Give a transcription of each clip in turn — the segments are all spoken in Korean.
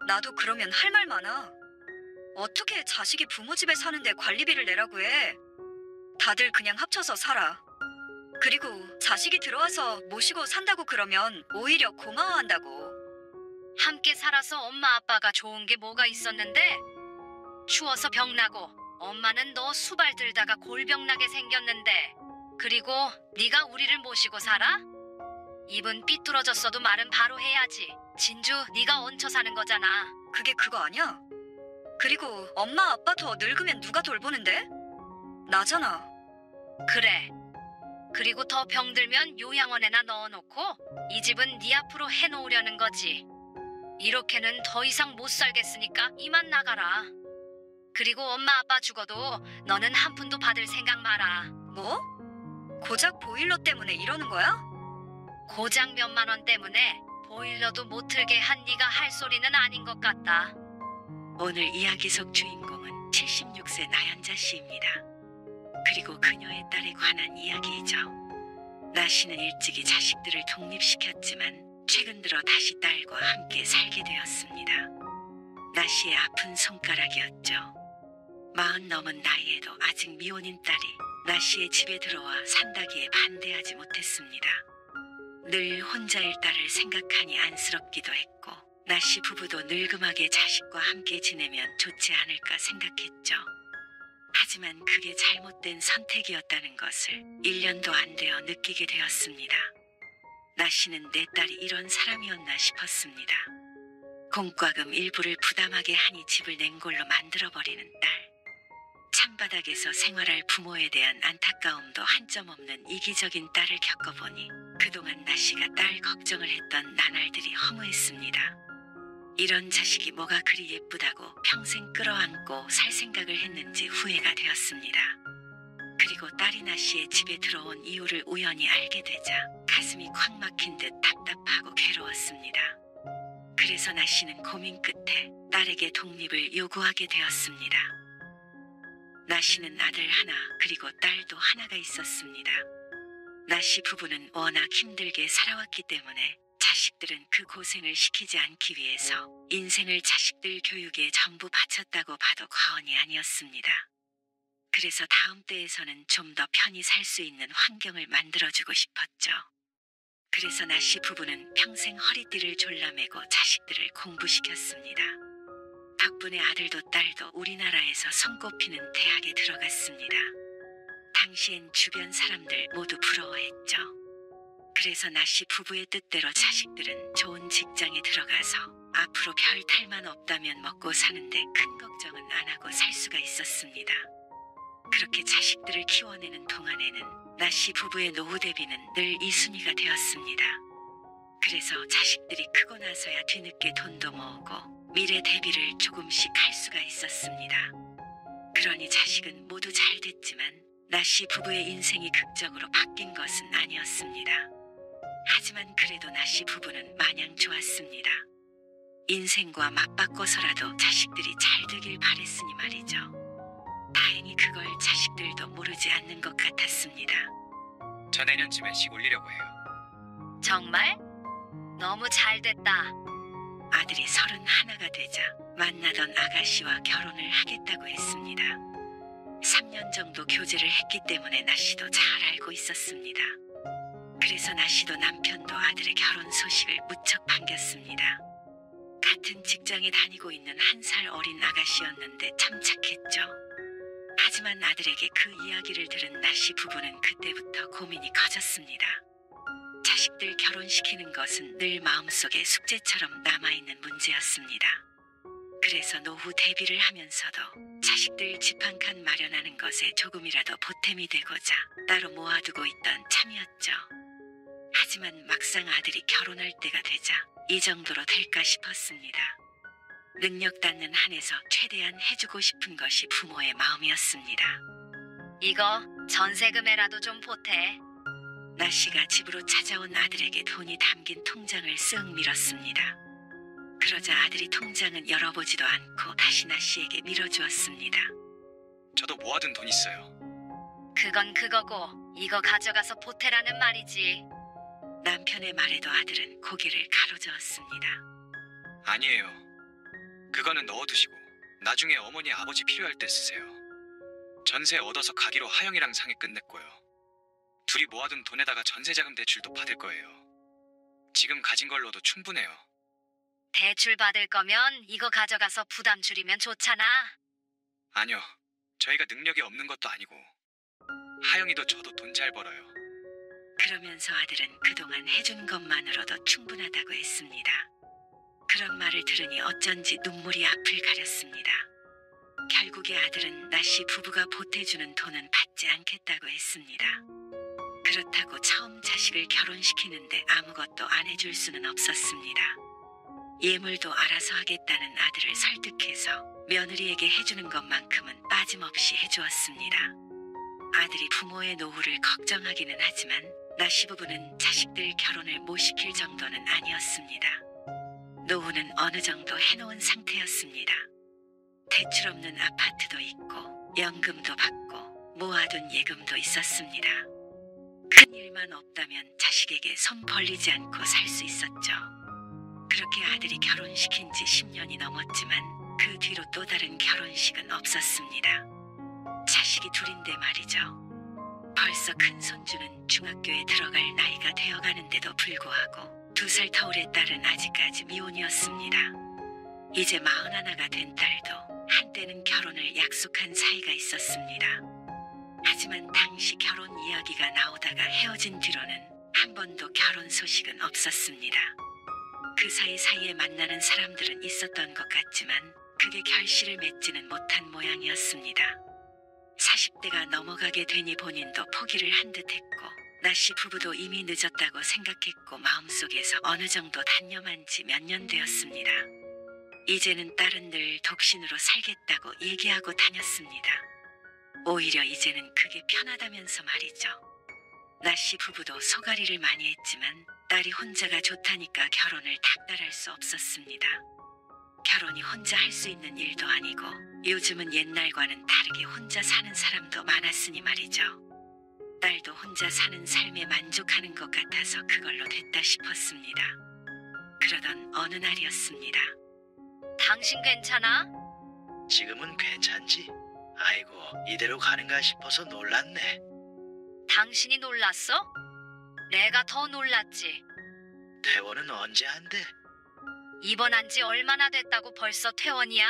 나도 그러면 할 말 많아. 어떻게 자식이 부모 집에 사는데 관리비를 내라고 해? 다들 그냥 합쳐서 살아. 그리고 자식이 들어와서 모시고 산다고 그러면 오히려 고마워한다고. 함께 살아서 엄마 아빠가 좋은 게 뭐가 있었는데? 추워서 병나고 엄마는 너 수발 들다가 골병 나게 생겼는데 그리고 네가 우리를 모시고 살아? 입은 삐뚤어졌어도 말은 바로 해야지. 진주 네가 얹혀 사는 거잖아. 그게 그거 아니야? 그리고 엄마 아빠 더 늙으면 누가 돌보는데? 나잖아. 그래. 그리고 더 병들면 요양원에나 넣어놓고 이 집은 네 앞으로 해놓으려는 거지. 이렇게는 더 이상 못 살겠으니까 이만 나가라. 그리고 엄마 아빠 죽어도 너는 한 푼도 받을 생각 마라. 뭐? 고작 보일러 때문에 이러는 거야? 고작 몇만 원 때문에 보일러도 못 틀게 한 네가 할 소리는 아닌 것 같다. 오늘 이야기 속 주인공은 76세 나연자 씨입니다. 그리고 그녀의 딸에 관한 이야기이죠. 나 씨는 일찍이 자식들을 독립시켰지만 최근 들어 다시 딸과 함께 살게 되었습니다. 나 씨의 아픈 손가락이었죠. 40 넘은 나이에도 아직 미혼인 딸이 나 씨의 집에 들어와 산다기에 반대하지 못했습니다. 늘 혼자일 딸을 생각하니 안쓰럽기도 했고 나 씨 부부도 늙음하게 자식과 함께 지내면 좋지 않을까 생각했죠. 하지만 그게 잘못된 선택이었다는 것을 1년도 안 되어 느끼게 되었습니다. 나 씨는 내 딸이 이런 사람이었나 싶었습니다. 공과금 일부를 부담하게 하니 집을 냉골로 만들어버리는 딸. 창바닥에서 생활할 부모에 대한 안타까움도 한 점 없는 이기적인 딸을 겪어보니 그동안 나 씨가 딸 걱정을 했던 나날들이 허무했습니다. 이런 자식이 뭐가 그리 예쁘다고 평생 끌어안고 살 생각을 했는지 후회가 되었습니다. 그리고 딸이 나 씨의 집에 들어온 이유를 우연히 알게 되자 가슴이 콱 막힌 듯 답답하고 괴로웠습니다. 그래서 나 씨는 고민 끝에 딸에게 독립을 요구하게 되었습니다. 나 씨는 아들 하나 그리고 딸도 하나가 있었습니다. 나 씨 부부는 워낙 힘들게 살아왔기 때문에 자식들은 그 고생을 시키지 않기 위해서 인생을 자식들 교육에 전부 바쳤다고 봐도 과언이 아니었습니다. 그래서 다음 때에서는 좀 더 편히 살 수 있는 환경을 만들어주고 싶었죠. 그래서 나 씨 부부는 평생 허리띠를 졸라매고 자식들을 공부시켰습니다. 덕분에 아들도 딸도 우리나라에서 손꼽히는 대학에 들어갔습니다. 당시엔 주변 사람들 모두 부러워했죠. 그래서 나 씨 부부의 뜻대로 자식들은 좋은 직장에 들어가서 앞으로 별 탈만 없다면 먹고 사는데 큰 걱정은 안 하고 살 수가 있었습니다. 그렇게 자식들을 키워내는 동안에는 나 씨 부부의 노후 대비는 늘 2순위가 되었습니다. 그래서 자식들이 크고 나서야 뒤늦게 돈도 모으고 미래 대비를 조금씩 할 수가 있었습니다. 그러니 자식은 모두 잘 됐지만 나 씨 부부의 인생이 극적으로 바뀐 것은 아니었습니다. 하지만 그래도 나 씨 부부는 마냥 좋았습니다. 인생과 맞바꿔서라도 자식들이 잘 되길 바랬으니 말이죠. 다행히 그걸 자식들도 모르지 않는 것 같았습니다. 저 내년쯤엔 식 올리려고 해요. 정말? 너무 잘 됐다. 아들이 31가 되자 만나던 아가씨와 결혼을 하겠다고 했습니다. 3년 정도 교제를 했기 때문에 나 씨도 잘 알고 있었습니다. 그래서 나 씨도 남편도 아들의 결혼 소식을 무척 반겼습니다. 같은 직장에 다니고 있는 1살 어린 아가씨였는데 참 착했죠. 하지만 아들에게 그 이야기를 들은 나 씨 부부는 그때부터 고민이 커졌습니다. 자식들 결혼시키는 것은 늘 마음속에 숙제처럼 남아있는 문제였습니다. 그래서 노후 대비를 하면서도 자식들 집 한 칸 마련하는 것에 조금이라도 보탬이 되고자 따로 모아두고 있던 참이었죠. 하지만 막상 아들이 결혼할 때가 되자 이 정도로 될까 싶었습니다. 능력 닿는 한에서 최대한 해주고 싶은 것이 부모의 마음이었습니다. 이거 전세금에라도 좀 보태. 나 씨가 집으로 찾아온 아들에게 돈이 담긴 통장을 쓱 밀었습니다. 그러자 아들이 통장은 열어보지도 않고 다시 나 씨에게 밀어주었습니다. 저도 모아둔 돈 있어요. 그건 그거고 이거 가져가서 보태라는 말이지. 남편의 말에도 아들은 고개를 가로저었습니다. 아니에요. 그거는 넣어두시고 나중에 어머니 아버지 필요할 때 쓰세요. 전세 얻어서 가기로 하영이랑 상의 끝냈고요. 둘이 모아둔 돈에다가 전세자금 대출도 받을 거예요. 지금 가진 걸로도 충분해요. 대출 받을 거면 이거 가져가서 부담 줄이면 좋잖아. 아니요. 저희가 능력이 없는 것도 아니고 하영이도 저도 돈 잘 벌어요. 그러면서 아들은 그동안 해준 것만으로도 충분하다고 했습니다. 그런 말을 들으니 어쩐지 눈물이 앞을 가렸습니다. 결국에 아들은 나씨 부부가 보태주는 돈은 받지 않겠다고 했습니다. 그렇다고 처음 자식을 결혼시키는데 아무것도 안 해줄 수는 없었습니다. 예물도 알아서 하겠다는 아들을 설득해서 며느리에게 해주는 것만큼은 빠짐없이 해주었습니다. 아들이 부모의 노후를 걱정하기는 하지만 나씨 부부는 자식들 결혼을 못 시킬 정도는 아니었습니다. 노후는 어느 정도 해놓은 상태였습니다. 대출 없는 아파트도 있고 연금도 받고 모아둔 예금도 있었습니다. 큰 일만 없다면 자식에게 손 벌리지 않고 살 수 있었죠. 그렇게 아들이 결혼시킨 지 10년이 넘었지만 그 뒤로 또 다른 결혼식은 없었습니다. 자식이 둘인데 말이죠. 벌써 큰 손주는 중학교에 들어갈 나이가 되어가는데도 불구하고 2살 터울의 딸은 아직까지 미혼이었습니다. 이제 41가 된 딸도 한때는 결혼을 약속한 사이가 있었습니다. 하지만 당시 결혼 이야기가 나오다가 헤어진 뒤로는 한 번도 결혼 소식은 없었습니다. 그 사이사이에 만나는 사람들은 있었던 것 같지만 그게 결실을 맺지는 못한 모양이었습니다. 40대가 넘어가게 되니 본인도 포기를 한 듯했고 나씨 부부도 이미 늦었다고 생각했고 마음속에서 어느 정도 단념한 지 몇 년 되었습니다. 이제는 딸은 늘 독신으로 살겠다고 얘기하고 다녔습니다. 오히려 이제는 그게 편하다면서 말이죠. 나씨 부부도 소가리를 많이 했지만 딸이 혼자가 좋다니까 결혼을 닥달할 수 없었습니다. 결혼이 혼자 할 수 있는 일도 아니고 요즘은 옛날과는 다르게 혼자 사는 사람도 많았으니 말이죠. 딸도 혼자 사는 삶에 만족하는 것 같아서 그걸로 됐다 싶었습니다. 그러던 어느 날이었습니다. 당신 괜찮아? 지금은 괜찮지? 아이고, 이대로 가는가 싶어서 놀랐네. 당신이 놀랐어? 내가 더 놀랐지. 퇴원은 언제 한대? 입원한 지 얼마나 됐다고 벌써 퇴원이야?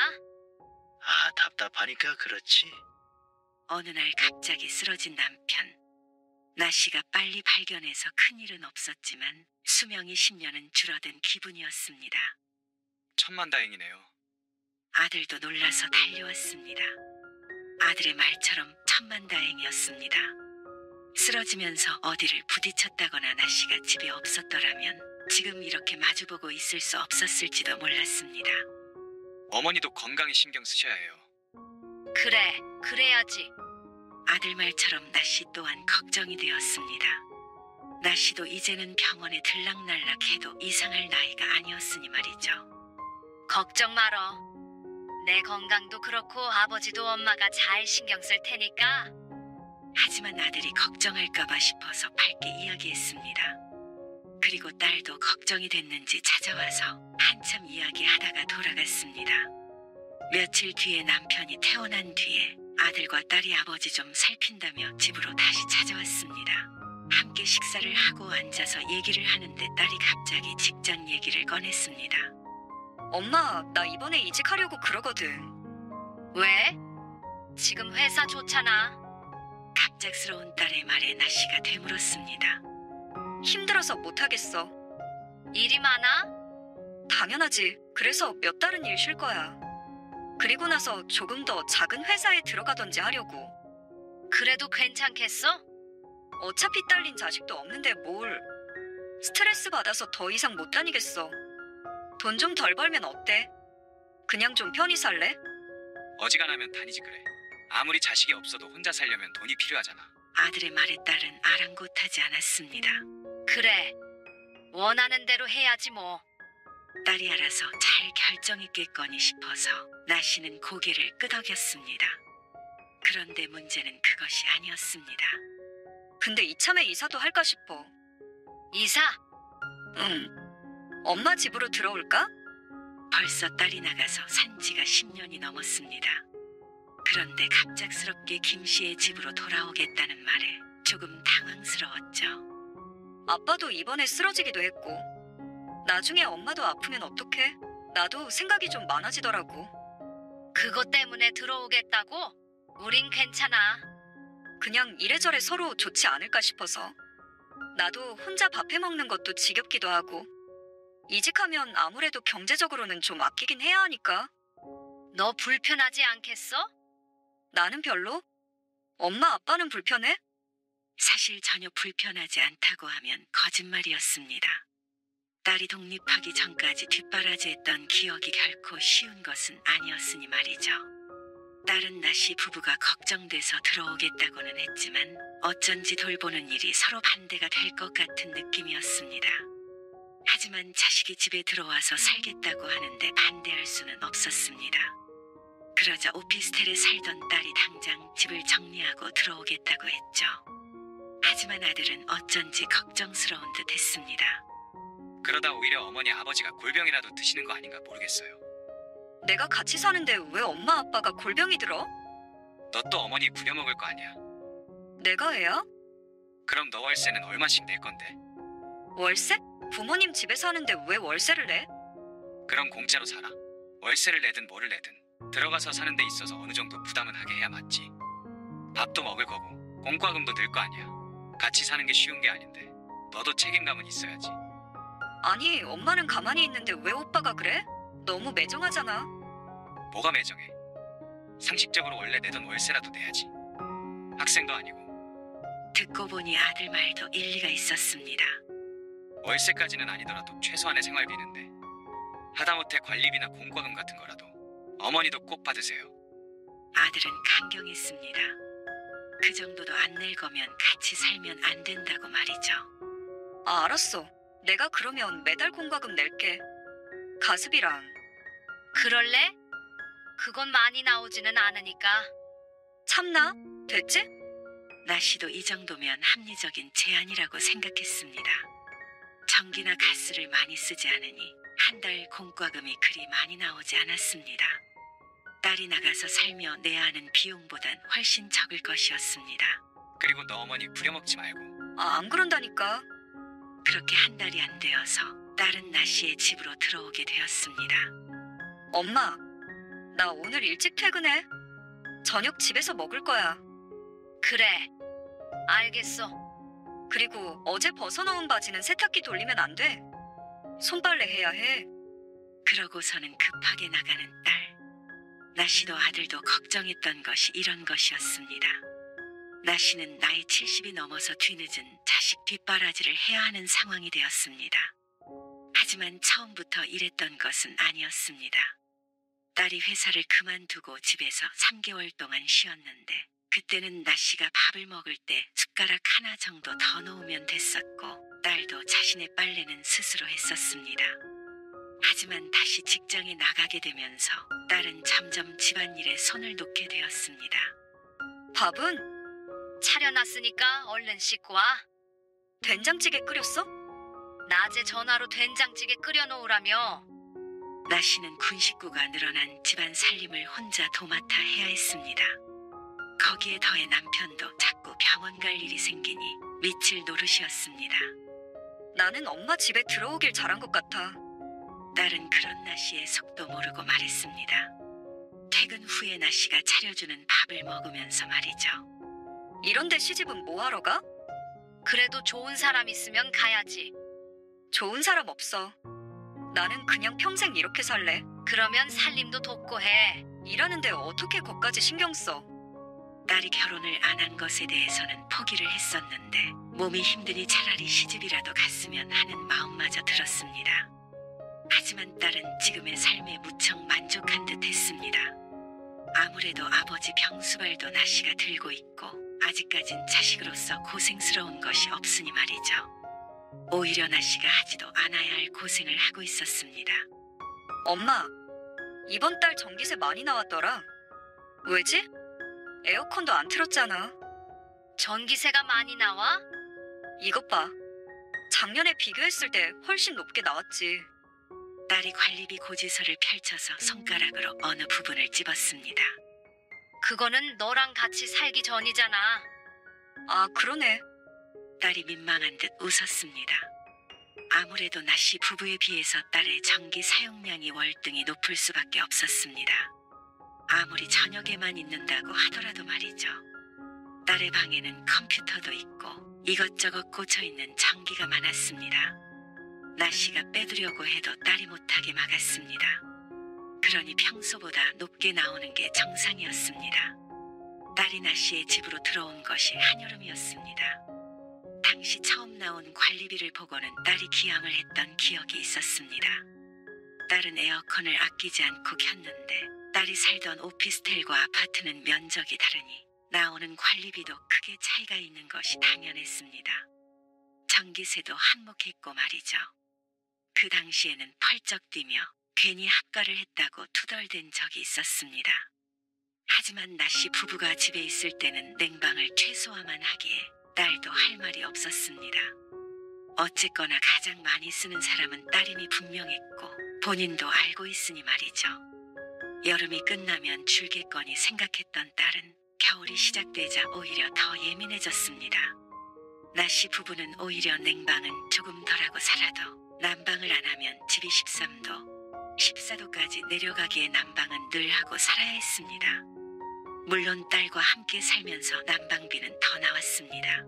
아, 답답하니까 그렇지. 어느 날 갑자기 쓰러진 남편. 나씨가 빨리 발견해서 큰일은 없었지만 수명이 10년은 줄어든 기분이었습니다. 천만다행이네요. 아들도 놀라서 달려왔습니다. 아들의 말처럼 천만다행이었습니다. 쓰러지면서 어디를 부딪혔다거나 나씨가 집에 없었더라면 지금 이렇게 마주보고 있을 수 없었을지도 몰랐습니다. 어머니도 건강에 신경 쓰셔야 해요. 그래, 그래야지. 아들 말처럼 나씨 또한 걱정이 되었습니다. 나씨도 이제는 병원에 들락날락해도 이상할 나이가 아니었으니 말이죠. 걱정 말어. 내 건강도 그렇고 아버지도 엄마가 잘 신경 쓸 테니까. 하지만 아들이 걱정할까봐 싶어서 밝게 이야기했습니다. 그리고 딸도 걱정이 됐는지 찾아와서 한참 이야기하다가 돌아갔습니다. 며칠 뒤에 남편이 퇴원한 뒤에 아들과 딸이 아버지 좀 살핀다며 집으로 다시 찾아왔습니다. 함께 식사를 하고 앉아서 얘기를 하는데 딸이 갑자기 직장 얘기를 꺼냈습니다. 엄마, 나 이번에 이직하려고 그러거든. 왜? 지금 회사 좋잖아. 갑작스러운 딸의 말에 나씨가 되물었습니다. 힘들어서 못하겠어. 일이 많아? 당연하지. 그래서 몇 달은 일 쉴 거야. 그리고 나서 조금 더 작은 회사에 들어가던지 하려고. 그래도 괜찮겠어? 어차피 딸린 자식도 없는데 뭘. 스트레스 받아서 더 이상 못 다니겠어. 돈 좀 덜 벌면 어때? 그냥 좀 편히 살래? 어지간하면 다니지 그래. 아무리 자식이 없어도 혼자 살려면 돈이 필요하잖아. 아들의 말에 딸은 아랑곳하지 않았습니다. 그래. 원하는 대로 해야지 뭐. 딸이 알아서 잘 결정했겠거니 싶어서 나씨는 고개를 끄덕였습니다. 그런데 문제는 그것이 아니었습니다. 근데 이참에 이사도 할까 싶어. 이사? 응. 엄마 집으로 들어올까? 벌써 딸이 나가서 산 지가 10년이 넘었습니다. 그런데 갑작스럽게 김 씨의 집으로 돌아오겠다는 말에 조금 당황스러웠죠. 아빠도 이번에 쓰러지기도 했고. 나중에 엄마도 아프면 어떡해? 나도 생각이 좀 많아지더라고. 그것 때문에 들어오겠다고? 우린 괜찮아. 그냥 이래저래 서로 좋지 않을까 싶어서. 나도 혼자 밥 해먹는 것도 지겹기도 하고. 이직하면 아무래도 경제적으로는 좀 아끼긴 해야 하니까. 너 불편하지 않겠어? 나는 별로? 엄마 아빠는 불편해? 사실 전혀 불편하지 않다고 하면 거짓말이었습니다. 딸이 독립하기 전까지 뒷바라지했던 기억이 결코 쉬운 것은 아니었으니 말이죠. 딸은 나씨 부부가 걱정돼서 들어오겠다고는 했지만 어쩐지 돌보는 일이 서로 반대가 될 것 같은 느낌이었습니다. 하지만 자식이 집에 들어와서 살겠다고 하는데 반대할 수는 없었습니다. 그러자 오피스텔에 살던 딸이 당장 집을 정리하고 들어오겠다고 했죠. 하지만 아들은 어쩐지 걱정스러운 듯 했습니다. 그러다 오히려 어머니 아버지가 골병이라도 드시는 거 아닌가 모르겠어요. 내가 같이 사는데 왜 엄마 아빠가 골병이 들어? 너 또 어머니 부려먹을 거 아니야. 내가 애야? 그럼 너 월세는 얼마씩 낼 건데? 월세? 부모님 집에 사는데 왜 월세를 내? 그럼 공짜로 살아. 월세를 내든 뭐를 내든 들어가서 사는 데 있어서 어느 정도 부담은 하게 해야 맞지. 밥도 먹을 거고 공과금도 낼 거 아니야. 같이 사는 게 쉬운 게 아닌데 너도 책임감은 있어야지. 아니, 엄마는 가만히 있는데 왜 오빠가 그래? 너무 매정하잖아. 뭐가 매정해? 상식적으로 원래 내던 월세라도 내야지. 학생도 아니고. 듣고 보니 아들 말도 일리가 있었습니다. 월세까지는 아니더라도 최소한의 생활비는데 하다못해 관리비나 공과금 같은 거라도 어머니도 꼭 받으세요. 아들은 강경했습니다. 그 정도도 안 낼 거면 같이 살면 안 된다고 말이죠. 아, 알았어. 내가 그러면 매달 공과금 낼게. 가습이랑. 그럴래? 그건 많이 나오지는 않으니까. 참나? 됐지? 나씨도 이 정도면 합리적인 제안이라고 생각했습니다. 전기나 가스를 많이 쓰지 않으니 한 달 공과금이 그리 많이 나오지 않았습니다. 딸이 나가서 살며 내야 하는 비용보단 훨씬 적을 것이었습니다. 그리고 너 어머니 부려먹지 말고. 아, 안 그런다니까. 그렇게 한 달이 안 되어서 딸은 나씨의 집으로 들어오게 되었습니다. 엄마, 나 오늘 일찍 퇴근해. 저녁 집에서 먹을 거야. 그래. 알겠어. 그리고 어제 벗어놓은 바지는 세탁기 돌리면 안 돼. 손빨래 해야 해. 그러고서는 급하게 나가는 딸. 나씨도 아들도 걱정했던 것이 이런 것이었습니다. 나씨는 나이 70이 넘어서 뒤늦은 자식 뒷바라지를 해야 하는 상황이 되었습니다. 하지만 처음부터 이랬던 것은 아니었습니다. 딸이 회사를 그만두고 집에서 3개월 동안 쉬었는데 그때는 나씨가 밥을 먹을 때 숟가락 하나 정도 더 놓으면 됐었고 딸도 자신의 빨래는 스스로 했었습니다. 하지만 다시 직장에 나가게 되면서 딸은 점점 집안일에 손을 놓게 되었습니다. 밥은? 차려놨으니까 얼른 씻고 와. 된장찌개 끓였어? 낮에 전화로 된장찌개 끓여놓으라며. 나씨는 군 식구가 늘어난 집안 살림을 혼자 도맡아 해야 했습니다. 거기에 더해 남편도 자꾸 병원 갈 일이 생기니 미칠 노릇이었습니다. 나는 엄마 집에 들어오길 잘한 것 같아. 딸은 그런 나씨의 속도 모르고 말했습니다. 퇴근 후에 나씨가 차려주는 밥을 먹으면서 말이죠. 이런데 시집은 뭐하러 가? 그래도 좋은 사람 있으면 가야지. 좋은 사람 없어. 나는 그냥 평생 이렇게 살래. 그러면 살림도 돕고 해. 일하는데 어떻게 거기까지 신경 써? 딸이 결혼을 안 한 것에 대해서는 포기를 했었는데 몸이 힘드니 차라리 시집이라도 갔으면 하는 마음마저 들었습니다. 하지만 딸은 지금의 삶에 무척 만족한 듯 했습니다. 아무래도 아버지 병수발도 나씨가 들고 있고 아직까진 자식으로서 고생스러운 것이 없으니 말이죠. 오히려 나씨가 하지도 않아야 할 고생을 하고 있었습니다. 엄마, 이번 달 전기세 많이 나왔더라. 왜지? 에어컨도 안 틀었잖아. 전기세가 많이 나와? 이것 봐. 작년에 비교했을 때 훨씬 높게 나왔지. 딸이 관리비 고지서를 펼쳐서 손가락으로 어느 부분을 찝었습니다. 그거는 너랑 같이 살기 전이잖아. 아, 그러네. 딸이 민망한 듯 웃었습니다. 아무래도 나씨 부부에 비해서 딸의 전기 사용량이 월등히 높을 수밖에 없었습니다. 아무리 저녁에만 있는다고 하더라도 말이죠. 딸의 방에는 컴퓨터도 있고 이것저것 꽂혀있는 전기가 많았습니다. 나씨가 빼두려고 해도 딸이 못하게 막았습니다. 그러니 평소보다 높게 나오는 게 정상이었습니다. 딸이 나씨의 집으로 들어온 것이 한여름이었습니다. 당시 처음 나온 관리비를 보고는 딸이 기함을 했던 기억이 있었습니다. 딸은 에어컨을 아끼지 않고 켰는데 딸이 살던 오피스텔과 아파트는 면적이 다르니 나오는 관리비도 크게 차이가 있는 것이 당연했습니다. 전기세도 한몫했고 말이죠. 그 당시에는 펄쩍 뛰며 괜히 합가를 했다고 투덜댄 적이 있었습니다. 하지만 나씨 부부가 집에 있을 때는 냉방을 최소화만 하기에 딸도 할 말이 없었습니다. 어쨌거나 가장 많이 쓰는 사람은 딸임이 분명했고 본인도 알고 있으니 말이죠. 여름이 끝나면 줄겠거니 생각했던 딸은 겨울이 시작되자 오히려 더 예민해졌습니다. 나씨 부부는 오히려 냉방은 조금 덜하고 살아도 난방을 안 하면 집이 13도, 14도까지 내려가기에 난방은 늘 하고 살아야 했습니다. 물론 딸과 함께 살면서 난방비는 더 나왔습니다.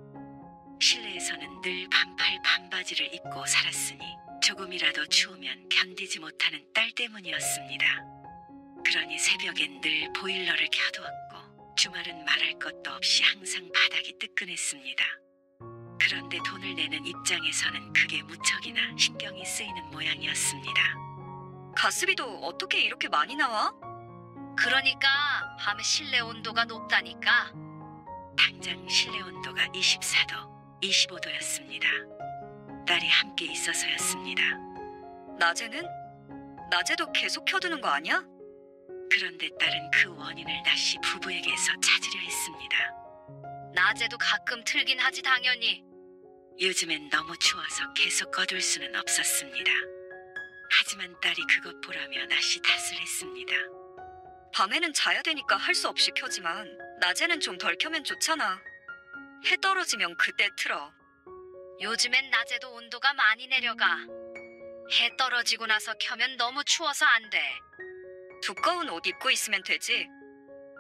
실내에서는 늘 반팔 반바지를 입고 살았으니 조금이라도 추우면 견디지 못하는 딸 때문이었습니다. 그러니 새벽엔 늘 보일러를 켜두었고 주말은 말할 것도 없이 항상 바닥이 뜨끈했습니다. 그런데 돈을 내는 입장에서는 그게 무척이나 신경이 쓰이는 모양이었습니다. 가스비도 어떻게 이렇게 많이 나와? 그러니까 밤에 실내 온도가 높다니까. 당장 실내 온도가 24도, 25도였습니다. 딸이 함께 있어서였습니다. 낮에는? 낮에도 계속 켜두는 거 아니야? 그런데 딸은 그 원인을 나씨 부부에게서 찾으려 했습니다. 낮에도 가끔 틀긴 하지 당연히. 요즘엔 너무 추워서 계속 꺼둘 수는 없었습니다. 하지만 딸이 그것 보라며 나씨 탓을 했습니다. 밤에는 자야 되니까 할 수 없이 켜지만 낮에는 좀 덜 켜면 좋잖아. 해 떨어지면 그때 틀어. 요즘엔 낮에도 온도가 많이 내려가. 해 떨어지고 나서 켜면 너무 추워서 안 돼. 두꺼운 옷 입고 있으면 되지.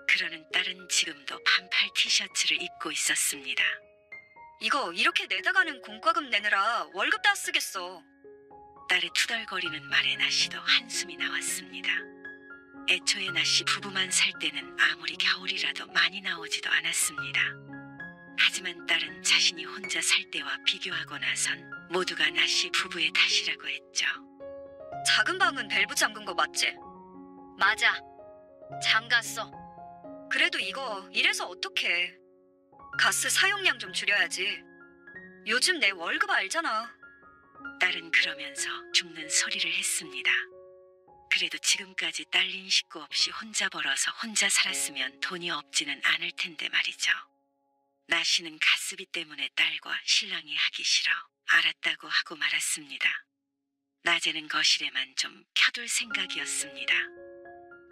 그러는 딸은 지금도 반팔 티셔츠를 입고 있었습니다. 이거 이렇게 내다가는 공과금 내느라 월급 다 쓰겠어. 딸의 투덜거리는 말에 나씨도 한숨이 나왔습니다. 애초에 나씨 부부만 살 때는 아무리 겨울이라도 많이 나오지도 않았습니다. 하지만 딸은 자신이 혼자 살 때와 비교하고 나선 모두가 나씨 부부의 탓이라고 했죠. 작은 방은 밸브 잠근 거 맞지? 맞아. 잠갔어. 그래도 이거 이래서 어떡해. 가스 사용량 좀 줄여야지. 요즘 내 월급 알잖아. 딸은 그러면서 죽는 소리를 했습니다. 그래도 지금까지 딸린 식구 없이 혼자 벌어서 혼자 살았으면 돈이 없지는 않을 텐데 말이죠. 나씨는 가스비 때문에 딸과 신랑이 하기 싫어 알았다고 하고 말았습니다. 낮에는 거실에만 좀 켜둘 생각이었습니다.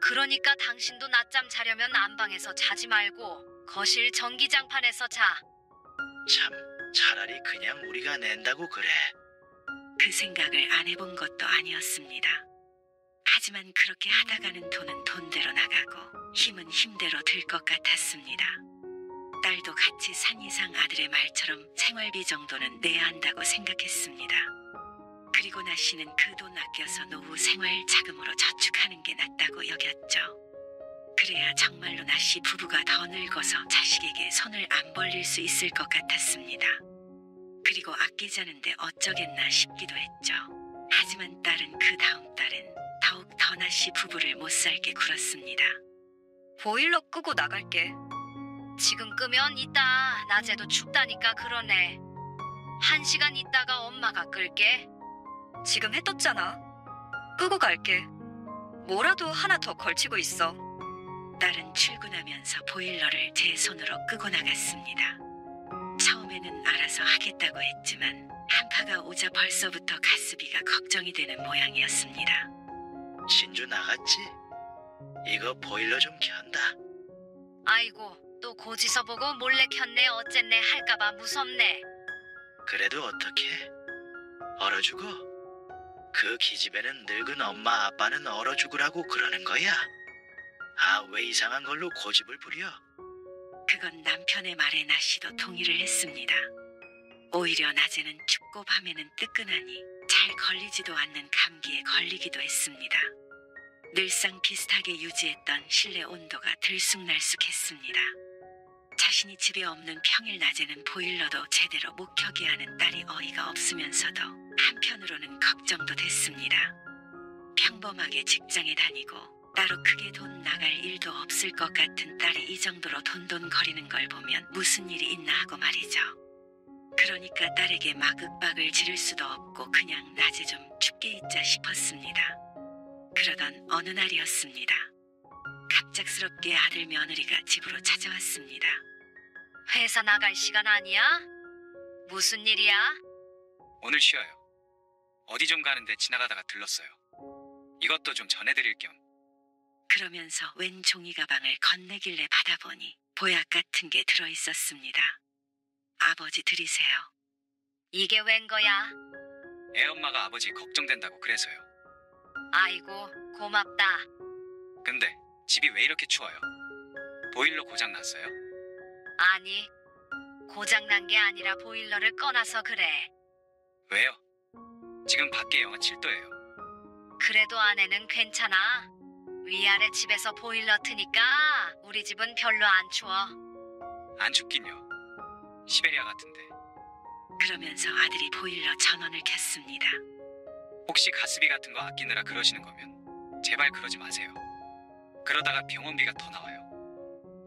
그러니까 당신도 낮잠 자려면 안방에서 자지 말고 거실 전기장판에서 자. 참, 차라리 그냥 우리가 낸다고 그래. 그 생각을 안 해본 것도 아니었습니다. 하지만 그렇게 하다가는 돈은 돈대로 나가고 힘은 힘대로 들 것 같았습니다. 딸도 같이 산 이상 아들의 말처럼 생활비 정도는 내야 한다고 생각했습니다. 그리고 나씨는 그 돈 아껴서 노후 생활 자금으로 저축하는 게 낫다고 여겼죠. 그래야 정말로 나씨 부부가 더 늙어서 자식에게 손을 안 벌릴 수 있을 것 같았습니다. 그리고 아끼자는데 어쩌겠나 싶기도 했죠. 하지만 딸은 그 다음 달엔 더욱 더 나씨 부부를 못 살게 굴었습니다. 보일러 끄고 나갈게. 지금 끄면 이따 낮에도 춥다니까 그러네. 1시간 있다가 엄마가 끌게. 지금 해 떴잖아. 끄고 갈게. 뭐라도 하나 더 걸치고 있어. 딸은 출근하면서 보일러를 제 손으로 끄고 나갔습니다. 처음에는 알아서 하겠다고 했지만 한파가 오자 벌써부터 가스비가 걱정이 되는 모양이었습니다. 진주 나갔지? 이거 보일러 좀 켠다. 아이고, 또 고지서 보고 몰래 켰네 어쨌네 할까봐 무섭네. 그래도 어떡해? 얼어주고? 그 기집애는 늙은 엄마 아빠는 얼어죽으라고 그러는 거야? 아, 왜 이상한 걸로 고집을 부려? 그건 남편의 말에 나씨도 동의를 했습니다. 오히려 낮에는 춥고 밤에는 뜨끈하니 잘 걸리지도 않는 감기에 걸리기도 했습니다. 늘상 비슷하게 유지했던 실내 온도가 들쑥날쑥했습니다. 자신이 집에 없는 평일 낮에는 보일러도 제대로 못 켜게 하는 딸이 어이가 없으면서도 한편으로는 걱정도 됐습니다. 평범하게 직장에 다니고 따로 크게 돈 나갈 일도 없을 것 같은 딸이 이 정도로 돈돈거리는 걸 보면 무슨 일이 있나 하고 말이죠. 그러니까 딸에게 막 윽박을 지를 수도 없고 그냥 낮에 좀 춥게 있자 싶었습니다. 그러던 어느 날이었습니다. 갑작스럽게 아들 며느리가 집으로 찾아왔습니다. 회사 나갈 시간 아니야? 무슨 일이야? 오늘 쉬어요. 어디 좀 가는데 지나가다가 들렀어요. 이것도 좀 전해드릴 겸. 그러면서 웬 종이 가방을 건네길래 받아보니 보약 같은 게 들어있었습니다. 아버지 드리세요. 이게 웬 거야? 애엄마가 아버지 걱정된다고 그래서요. 아이고, 고맙다. 근데 집이 왜 이렇게 추워요? 보일러 고장 났어요? 아니, 고장난 게 아니라 보일러를 꺼놔서 그래. 왜요? 지금 밖에 영하 7도예요. 그래도 아내는 괜찮아. 위아래 집에서 보일러 트니까 우리 집은 별로 안 추워. 안 춥긴요. 시베리아 같은데. 그러면서 아들이 보일러 전원을 켰습니다. 혹시 가스비 같은 거 아끼느라 그러시는 거면 제발 그러지 마세요. 그러다가 병원비가 더 나와요.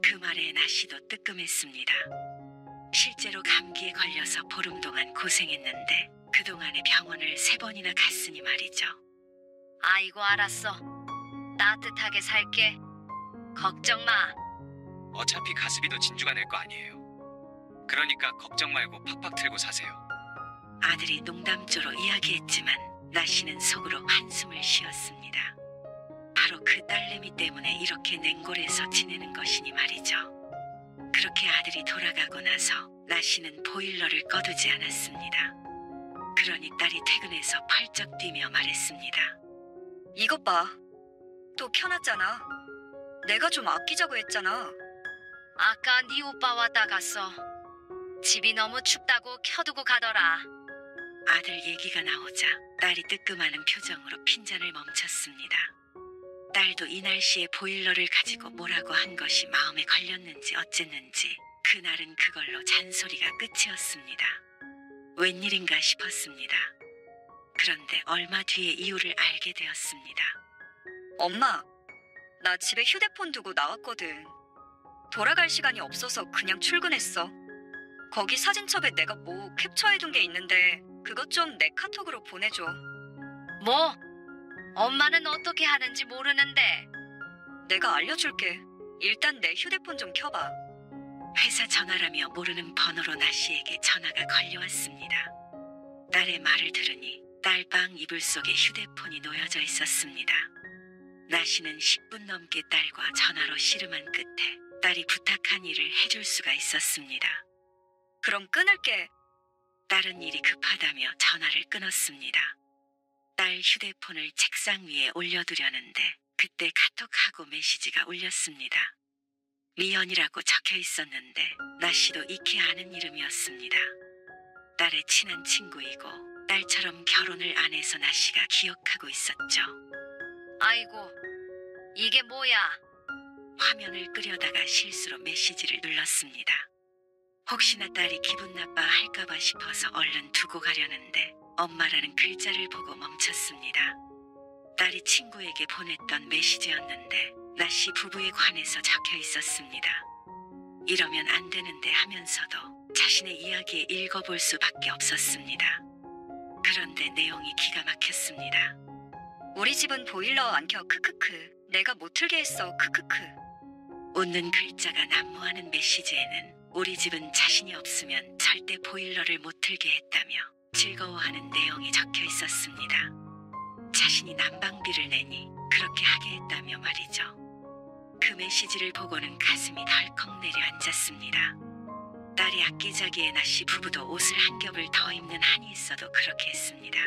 그 말에 나씨도 뜨끔했습니다. 실제로 감기에 걸려서 보름 동안 고생했는데 그동안에 병원을 3번이나 갔으니 말이죠. 아이고, 알았어. 따뜻하게 살게. 걱정 마. 어차피 가스비도 진주가 낼 거 아니에요. 그러니까 걱정 말고 팍팍 틀고 사세요. 아들이 농담조로 이야기했지만 나씨는 속으로 한숨을 쉬었습니다. 바로 그 딸내미 때문에 이렇게 냉골에서 지내는 것이니 말이죠. 그렇게 아들이 돌아가고 나서 나씨는 보일러를 꺼두지 않았습니다. 그러니 딸이 퇴근해서 펄쩍 뛰며 말했습니다. 이것 봐. 또 켜놨잖아. 내가 좀 아끼자고 했잖아. 아까 네 오빠와 나갔어. 집이 너무 춥다고 켜두고 가더라. 아들 얘기가 나오자 딸이 뜨끔하는 표정으로 핀잔을 멈췄습니다. 딸도 이 날씨에 보일러를 가지고 뭐라고 한 것이 마음에 걸렸는지 어쨌는지 그날은 그걸로 잔소리가 끝이었습니다. 웬일인가 싶었습니다. 그런데 얼마 뒤에 이유를 알게 되었습니다. 엄마, 나 집에 휴대폰 두고 나왔거든. 돌아갈 시간이 없어서 그냥 출근했어. 거기 사진첩에 내가 뭐 캡처해둔 게 있는데 그것 좀 내 카톡으로 보내줘. 뭐? 엄마는 어떻게 하는지 모르는데. 내가 알려줄게. 일단 내 휴대폰 좀 켜봐. 회사 전화라며 모르는 번호로 나씨에게 전화가 걸려왔습니다. 딸의 말을 들으니 딸방 이불 속에 휴대폰이 놓여져 있었습니다. 나씨는 10분 넘게 딸과 전화로 씨름한 끝에 딸이 부탁한 일을 해줄 수가 있었습니다. 그럼 끊을게. 딸은 일이 급하다며 전화를 끊었습니다. 딸 휴대폰을 책상 위에 올려두려는데 그때 카톡하고 메시지가 울렸습니다. 미연이라고 적혀 있었는데 나씨도 익히 아는 이름이었습니다. 딸의 친한 친구이고 딸처럼 결혼을 안 해서 나씨가 기억하고 있었죠. 아이고, 이게 뭐야? 화면을 끄려다가 실수로 메시지를 눌렀습니다. 혹시나 딸이 기분 나빠 할까봐 싶어서 얼른 두고 가려는데 엄마라는 글자를 보고 멈췄습니다. 딸이 친구에게 보냈던 메시지였는데 나씨 부부에 관해서 적혀 있었습니다. 이러면 안 되는데 하면서도 자신의 이야기에 읽어볼 수밖에 없었습니다. 그런데 내용이 기가 막혔습니다. 우리 집은 보일러 안 켜. 크크크. 내가 못 틀게 했어. 크크크. 웃는 글자가 난무하는 메시지에는 우리 집은 자신이 없으면 절대 보일러를 못 틀게 했다며 즐거워하는 내용이 적혀 있었습니다. 자신이 난방비를 내니 그렇게 하게 했다며 말이죠. 그 메시지를 보고는 가슴이 덜컥 내려앉았습니다. 딸이 아끼자기에 나씨 부부도 옷을 한 겹을 더 입는 한이 있어도 그렇게 했습니다.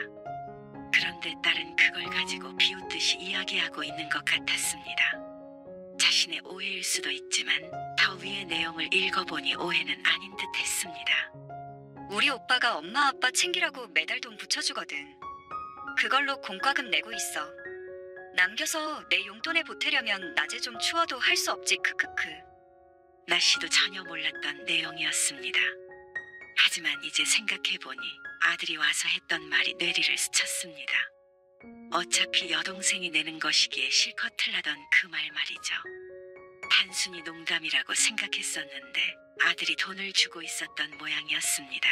그런데 딸은 그걸 가지고 비웃듯이 이야기하고 있는 것 같았습니다. 자신의 오해일 수도 있지만 더 위의 내용을 읽어보니 오해는 아닌 듯 했습니다. 우리 오빠가 엄마 아빠 챙기라고 매달 돈 붙여주거든. 그걸로 공과금 내고 있어. 남겨서 내 용돈에 보태려면 낮에 좀 추워도 할 수 없지. 크크크. 나씨도 전혀 몰랐던 내용이었습니다. 하지만 이제 생각해보니 아들이 와서 했던 말이 뇌리를 스쳤습니다. 어차피 여동생이 내는 것이기에 실컷 틀라던 그 말 말이죠. 단순히 농담이라고 생각했었는데 아들이 돈을 주고 있었던 모양이었습니다.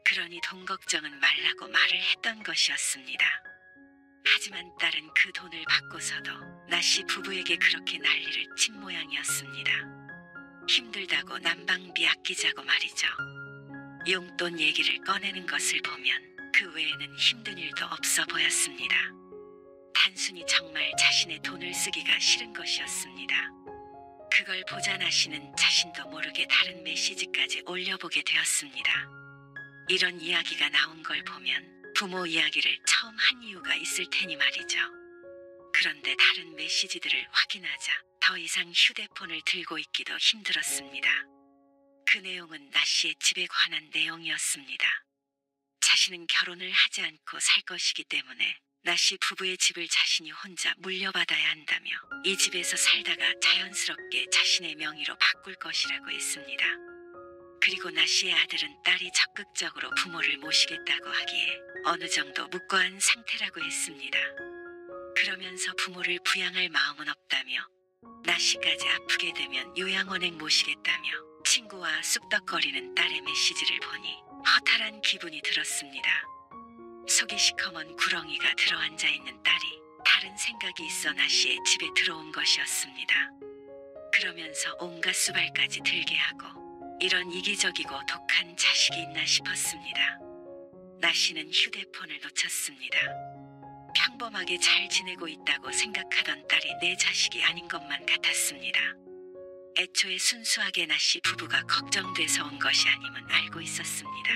그러니 돈 걱정은 말라고 말을 했던 것이었습니다. 하지만 딸은 그 돈을 받고서도 나씨 부부에게 그렇게 난리를 친 모양이었습니다. 힘들다고 난방비 아끼자고 말이죠. 용돈 얘기를 꺼내는 것을 보면 그 외에는 힘든 일도 없어 보였습니다. 단순히 정말 자신의 돈을 쓰기가 싫은 것이었습니다. 그걸 보자 나씨는 자신도 모르게 다른 메시지까지 올려보게 되었습니다. 이런 이야기가 나온 걸 보면 부모 이야기를 처음 한 이유가 있을 테니 말이죠. 그런데 다른 메시지들을 확인하자 더 이상 휴대폰을 들고 있기도 힘들었습니다. 그 내용은 나씨의 집에 관한 내용이었습니다. 자신은 결혼을 하지 않고 살 것이기 때문에 나씨 부부의 집을 자신이 혼자 물려받아야 한다며 이 집에서 살다가 자연스럽게 자신의 명의로 바꿀 것이라고 했습니다. 그리고 나씨의 아들은 딸이 적극적으로 부모를 모시겠다고 하기에 어느 정도 묵과한 상태라고 했습니다. 그러면서 부모를 부양할 마음은 없다며 나씨까지 아프게 되면 요양원에 모시겠다며 친구와 쑥덕거리는 딸의 메시지를 보니 허탈한 기분이 들었습니다. 속이 시커먼 구렁이가 들어앉아 있는 딸이 다른 생각이 있어 나씨의 집에 들어온 것이었습니다. 그러면서 온갖 수발까지 들게 하고 이런 이기적이고 독한 자식이 있나 싶었습니다. 나씨는 휴대폰을 놓쳤습니다. 평범하게 잘 지내고 있다고 생각하던 딸이 내 자식이 아닌 것만 같았습니다. 애초에 순수하게 나씨 부부가 걱정돼서 온 것이 아님은 알고 있었습니다.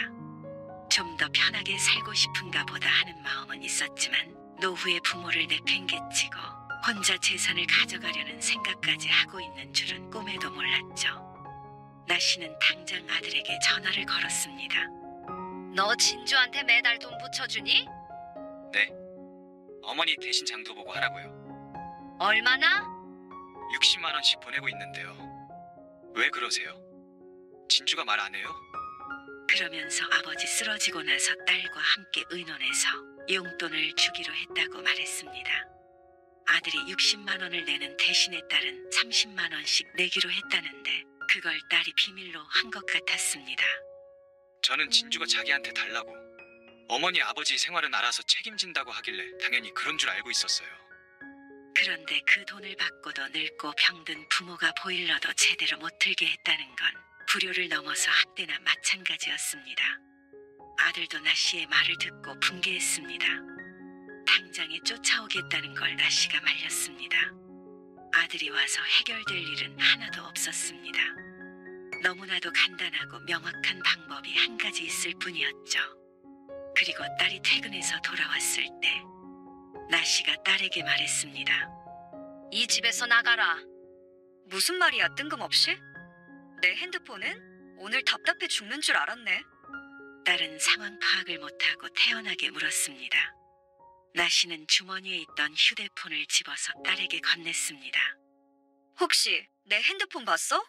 좀 더 편하게 살고 싶은가 보다 하는 마음은 있었지만 노후에 부모를 내팽개치고 혼자 재산을 가져가려는 생각까지 하고 있는 줄은 꿈에도 몰랐죠. 나씨는 당장 아들에게 전화를 걸었습니다. 너 진주한테 매달 돈 붙여주니? 네. 어머니 대신 장도 보고 하라고요. 얼마나? 60만 원씩 보내고 있는데요. 왜 그러세요? 진주가 말 안 해요? 그러면서 아버지 쓰러지고 나서 딸과 함께 의논해서 용돈을 주기로 했다고 말했습니다. 아들이 60만 원을 내는 대신에 딸은 30만 원씩 내기로 했다는데 그걸 딸이 비밀로 한 것 같았습니다. 저는 진주가 자기한테 달라고. 어머니 아버지 생활은 알아서 책임진다고 하길래 당연히 그런 줄 알고 있었어요. 그런데 그 돈을 받고도 늙고 병든 부모가 보일러도 제대로 못 틀게 했다는 건 불효를 넘어서 학대나 마찬가지였습니다. 아들도 나씨의 말을 듣고 분개했습니다. 당장에 쫓아오겠다는 걸 나씨가 말렸습니다. 아들이 와서 해결될 일은 하나도 없었습니다. 너무나도 간단하고 명확한 방법이 한 가지 있을 뿐이었죠. 그리고 딸이 퇴근해서 돌아왔을 때 나씨가 딸에게 말했습니다. 이 집에서 나가라. 무슨 말이야 뜬금없이? 내 핸드폰은? 오늘 답답해 죽는 줄 알았네. 딸은 상황 파악을 못하고 태연하게 물었습니다. 나씨는 주머니에 있던 휴대폰을 집어서 딸에게 건넸습니다. 혹시 내 핸드폰 봤어?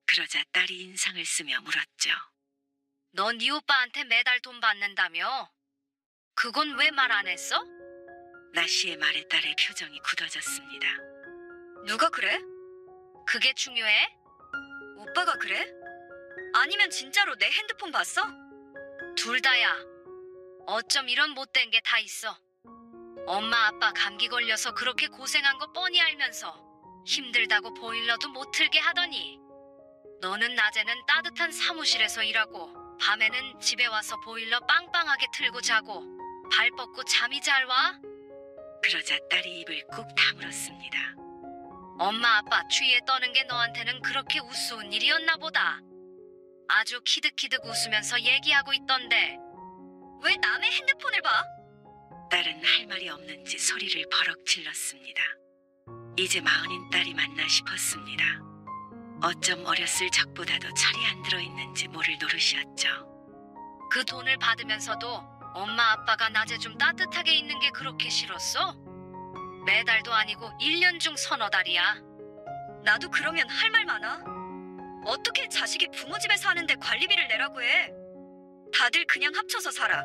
그러자 딸이 인상을 쓰며 물었죠. 너 네 오빠한테 매달 돈 받는다며? 그건 왜 말 안 했어? 나씨의 말에 딸의 표정이 굳어졌습니다. 누가 그래? 그게 중요해? 오빠가 그래? 아니면 진짜로 내 핸드폰 봤어? 둘 다야. 어쩜 이런 못된 게 다 있어. 엄마 아빠 감기 걸려서 그렇게 고생한 거 뻔히 알면서 힘들다고 보일러도 못 틀게 하더니 너는 낮에는 따뜻한 사무실에서 일하고 밤에는 집에 와서 보일러 빵빵하게 틀고 자고 발 뻗고 잠이 잘 와? 그러자 딸이 입을 꾹 다물었습니다. 엄마 아빠 추위에 떠는 게 너한테는 그렇게 우스운 일이었나 보다. 아주 키득키득 웃으면서 얘기하고 있던데. 왜 남의 핸드폰을 봐? 딸은 할 말이 없는지 소리를 버럭 질렀습니다. 이제 마흔인 딸이 맞나 싶었습니다. 어쩜 어렸을 적보다도 철이 안 들어있는지 모를 노릇이었죠. 그 돈을 받으면서도 엄마 아빠가 낮에 좀 따뜻하게 있는 게 그렇게 싫었어? 매달도 아니고 1년 중 서너 달이야. 나도 그러면 할 말 많아. 어떻게 자식이 부모 집에 사는데 관리비를 내라고 해? 다들 그냥 합쳐서 살아.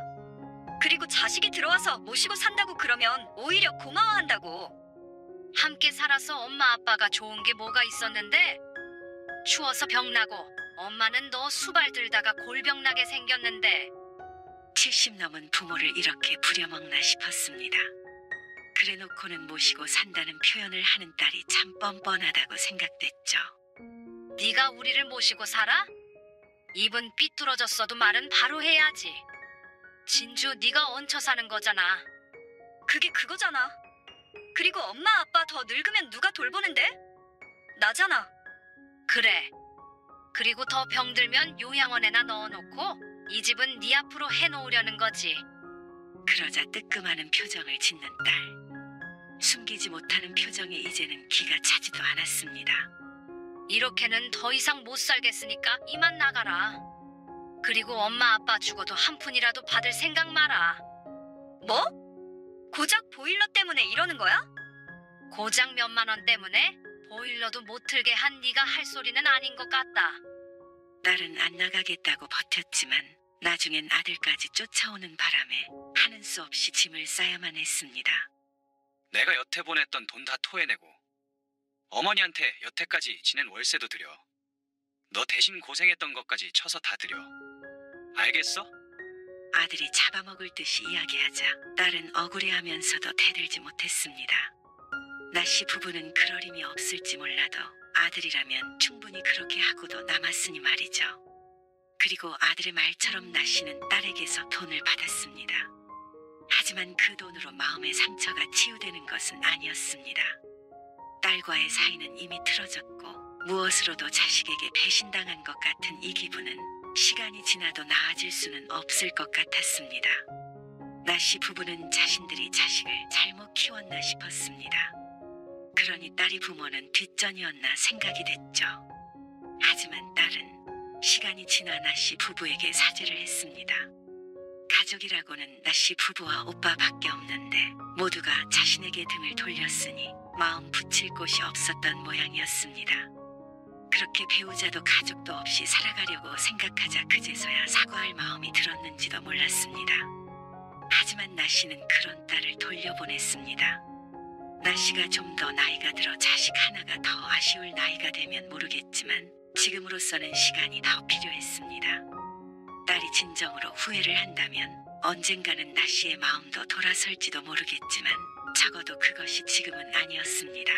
그리고 자식이 들어와서 모시고 산다고 그러면 오히려 고마워한다고. 함께 살아서 엄마 아빠가 좋은 게 뭐가 있었는데? 추워서 병나고 엄마는 너 수발 들다가 골병나게 생겼는데. 70 넘은 부모를 이렇게 부려먹나 싶었습니다. 그래놓고는 모시고 산다는 표현을 하는 딸이 참 뻔뻔하다고 생각됐죠. 네가 우리를 모시고 살아? 입은 삐뚤어졌어도 말은 바로 해야지. 진주 네가 얹혀 사는 거잖아. 그게 그거잖아. 그리고 엄마 아빠 더 늙으면 누가 돌보는데? 나잖아. 그래. 그리고 더 병들면 요양원에나 넣어놓고 이 집은 네 앞으로 해놓으려는 거지. 그러자 뜨끔하는 표정을 짓는 딸. 숨기지 못하는 표정에 이제는 기가 차지도 않았습니다. 이렇게는 더 이상 못 살겠으니까 이만 나가라. 그리고 엄마 아빠 죽어도 한 푼이라도 받을 생각 마라. 뭐? 고작 보일러 때문에 이러는 거야? 고작 몇만 원 때문에 보일러도 못 틀게 한 네가 할 소리는 아닌 것 같다. 딸은 안 나가겠다고 버텼지만 나중엔 아들까지 쫓아오는 바람에 하는 수 없이 짐을 싸야만 했습니다. 내가 여태 보냈던 돈 다 토해내고 어머니한테 여태까지 지낸 월세도 드려. 너 대신 고생했던 것까지 쳐서 다 드려. 알겠어? 아들이 잡아먹을 듯이 이야기하자 딸은 억울해하면서도 대들지 못했습니다. 나씨 부부는 그럴 힘이 없을지 몰라도 아들이라면 충분히 그렇게 하고도 남았으니 말이죠. 그리고 아들의 말처럼 나씨는 딸에게서 돈을 받았습니다. 하지만 그 돈으로 마음의 상처가 치유되는 것은 아니었습니다. 딸과의 사이는 이미 틀어졌고 무엇으로도 자식에게 배신당한 것 같은 이 기분은 시간이 지나도 나아질 수는 없을 것 같았습니다. 나씨 부부는 자신들이 자식을 잘못 키웠나 싶었습니다. 그러니 딸이 부모는 뒷전이었나 생각이 됐죠. 하지만 딸은 시간이 지나 나씨 부부에게 사죄를 했습니다. 가족이라고는 나씨 부부와 오빠밖에 없는데 모두가 자신에게 등을 돌렸으니 마음 붙일 곳이 없었던 모양이었습니다. 그렇게 배우자도 가족도 없이 살아가려고 생각하자 그제서야 사과할 마음이 들었는지도 몰랐습니다. 하지만 나씨는 그런 딸을 돌려보냈습니다. 나씨가 좀 더 나이가 들어 자식 하나가 더 아쉬울 나이가 되면 모르겠지만 지금으로서는 시간이 더 필요했습니다. 딸이 진정으로 후회를 한다면 언젠가는 나씨의 마음도 돌아설지도 모르겠지만 적어도 그것이 지금은 아니었습니다.